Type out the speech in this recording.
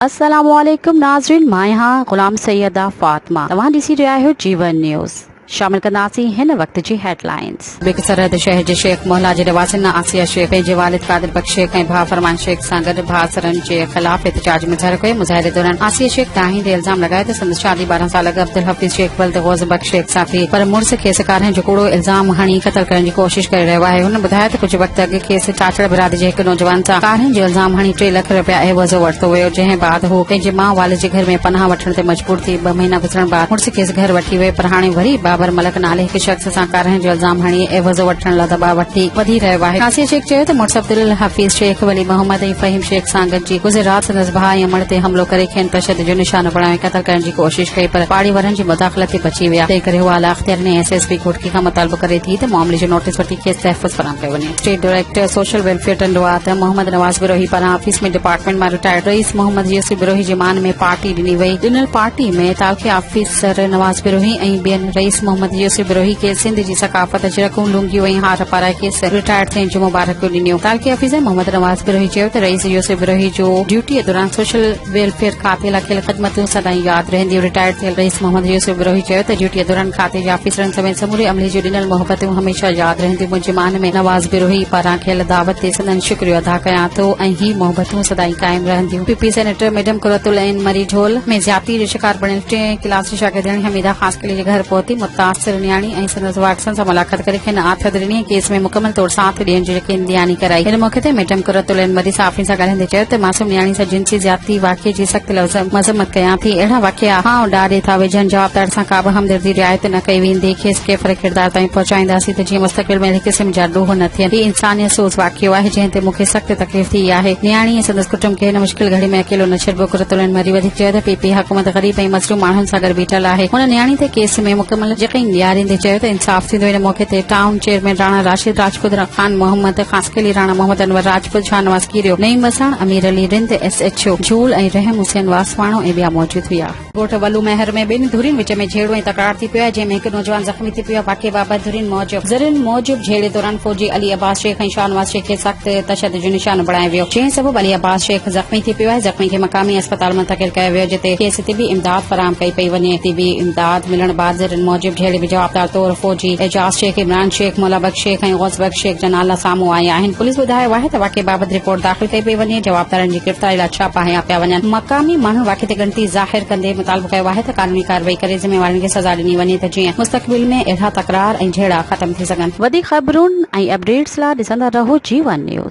अस्सलामुअलैकुम नाज़रीन, मां यहाँ गुलाम सैयदा फातिमा तव्हां ॾिसी रहिया आहियो जीवन न्यूज़। शामिल कंदासीं हिन वक्त जी हेडलाइंस। बिक सरहद शहर जे शेख मोहल्ला जे रवासिन आसिया शेख पंहिंजे वालिद कादिर बख्श शेख ऐं भाउ फरमान शेख सां गॾु भासरनि जे ख़िलाफ़ एहतजाज मुज़ाहिरो कयो। मुज़ाहिरे दौरान आसिया शेख ताहीन ते इल्ज़ाम लगाए त संदसि शादी 12 साल अॻु अब्दुल हफ़ीज़ शेख बल्द गौज़ बख्श शेख सां थी, पर मुड़ुस खेसि कारिहनि जो कूड़ो इल्ज़ाम हणी क़त्ल करण जी कोशिश करे रहियो आहे। हुन ॿुधायो त कुझु वक़्त अॻु खेसि चाचड़ बिरादरी जे हिक नौजवान सां कारिहनि जो इल्ज़ाम हणी 3 लख रुपया एवज़ो वरितो वियो, जंहिं बाद हू पंहिंजे माउ वालिद जे घर में पनाह वठण ते मजबूर थी। 2 महीना गुज़रण बाद मुड़ुस खेसि घर वठी वियो, पर हाणे वरी बाबर मलक नाले हिक शख़्स सां कारिहनि जो इल्ज़ाम हणी एवज़ो वठण लाइ दॿाउ वधी रहियो आहे। आसिया शेख चयो त मुड़ुस अब्दुल हफ़ीज़ शेख वली मोहम्मद ऐं फ़हीम शेख सां गॾिजी गुज़िर राति संदसि भाउ ऐं अमड़ ते हमलो करे खेनि तशदुद जो निशानो बणाए क़त्ल करण जी कोशिश कई, पर पाड़ी वारनि जी मुदाख़लत ते बची विया। तंहिं करे हू आला अख़्तियार ने एसएसपी कोटकी खां मुतालबो करे थी त मामले जो नोटिस वठी खेसि तहफ़ुज़ फराहम कयो वञे। State director social welfare Tandwa त मोहम्मद नवाज़ बिरोही पारां ऑफिस में डिपार्टमेंट मां रिटायर्ड रईस मोहम्मद यूसुफ बिरोही जे मान में पार्टी ॾिनी वई। ॾिनल पार्टी में तालुक़े ऑफिसर नवाज़ बिरोही ऐं ॿियनि रईस मोहम्मद यूसुफ बिरोही खे सिंध जी सकाफ़त अजरकूं लुंगियूं ऐं हार पाराए खेसि रिटायर्ड थियण जूं मुबारकियूं ॾिनियूं। तालुक़े ऑफिसर मोहम्मद नवाज़ बिरोही चयो त रईस यूसुफ बिरोही जो ड्यूटीअ दौरान सोशल वेलफेयर खाते लाइ कयल ख़िदमतूं सदाईं यादि रहंदियूं। रिटायर्ड थियल रईस मोहम्मद यूसुफ बिरोही चयो त ड्यूटीअ दौरान खाते जे ऑफिसरनि समेत समूरे अमले जूं ॾिनल मोहबतूं हमेशह यादि रहंदियूं। मुंहिंजे मान में नवाज़ बिरोही पारां कयल दावत ते संदन शुक्रियो अदा कयां थो ऐं ही मोहबतूं सदाईं क़ाइम रहंदियूं। PP senator madam Qurratul N मरीझोल में ज्यादती जो शिकार बणियल 3 क्लास जी शागिर्दियाणी हमीदा ख़ासकली जे घर पहुती मुतासिर न्याणी ऐं संदसि वारसनि सां मुलाक़ात करे खेनि आथत ॾिनी। केस में मुकमल तौर साथ ॾियण जो यकीन दयानी कराई। हिन मौक़े ते मैडम कुरतुल ऐन मरी साफ़ी सां ॻाल्हाईंदे चयो त मासूम न्याणी सां जिनसी ज्यादती वाक़िए जी सख़्त मज़म्मत कयां थी। अहिड़ा वाक़िया हां ॾाढे था वेझनि, जवाबदार सां का बि हमदर्दी रिआयत न कई वेंदी। खेसि केफ़र किरदार ताईं पहुचाईंदासीं त जीअं मुस्तक़बिल में हिक क़िस्म जा ॾोह न थियनि। हीउ इंसानियत सोज़ वाक़ियो आहे जंहिं ते मूंखे सख़्त तकलीफ़ थी आहे। न्याणी ऐं संदसि कुटुंब खे हिन मुश्किल घड़ी में अकेलो न छॾिबो। कुरतुल ऐन मरी वधीक चयो त पीपी हुकूमत ग़रीब ऐं मज़लूम माण्हुनि सां गॾु बीठल आहे। हुन न्याणी ते केस में मुकमल यक़ीन ॾियारींदे चयो त इंसाफ़ थींदो। हिन मौक़े ते टाउन चेयरमैन राणा राशिद राजपूत खान मोहम्मद ख़ासकली राणा मोहम्मद अनवर राजपूत शाहनवाज़ कीरियो नईम मसाण अमीर अली रिंद एसएचओ झूल ऐं रहम हुसैन वासवाणो ऐं ॿिया मौजूद हुआ। ॻोठ वलू महर में 2 धुरियुनि विच में झेड़ो ऐं तकरार थी पियो आहे, जंहिं में हिकु नौजवान ज़ख़्मी थी पियो आहे। वाक़िए बाबति ज़रियुनि मूजिब झेड़े दौरान फौजी अली अब्बास शेख ऐं शाहनवाज़ शेख खे सख़्त तशदुद जो निशानो बणायो वियो, जंहिं सबबि अली अब्बास शेख ज़ख़्मी थी पियो आहे। ज़ख़्मी खे मक़ामी अस्पताल मुंतक़िल कयो वियो, जिते खेसि तिबी इमदाद फराहम कई पई वञे। तिबी इमदाद मिलण बाद ज़रियुनि मूजिब झेड़े में जवाबदार तौर फौजी एजाज शेख, इमरान शेख, मौला बख्श शेख ऐं गौस बख्श शेख जा नाला साम्हूं आया आहिनि। पुलिस ॿुधायो आहे त वाक़िए बाबति रिपोर्ट दाख़िल कई पई वञे। जवाबदारनि जी गिरफ़्तारी लाइ छापा हया पिया वञनि। मक़ामी माण्हुनि वाक़िए ते ॻणती ज़ाहिर कंदे मुतालबो कयो आहे त कानूनी कार्रवाई करे ज़िम्मेवारनि खे सज़ा ॾिनी वञे त जीअं मुस्तक़बिल में अहिड़ा तकरार ऐं झेड़ा ख़तम थी सघनि। वधीक ख़बरुनि ऐं अपडेट्स लाइ ॾिसंदा रहो जीवन न्यूज़।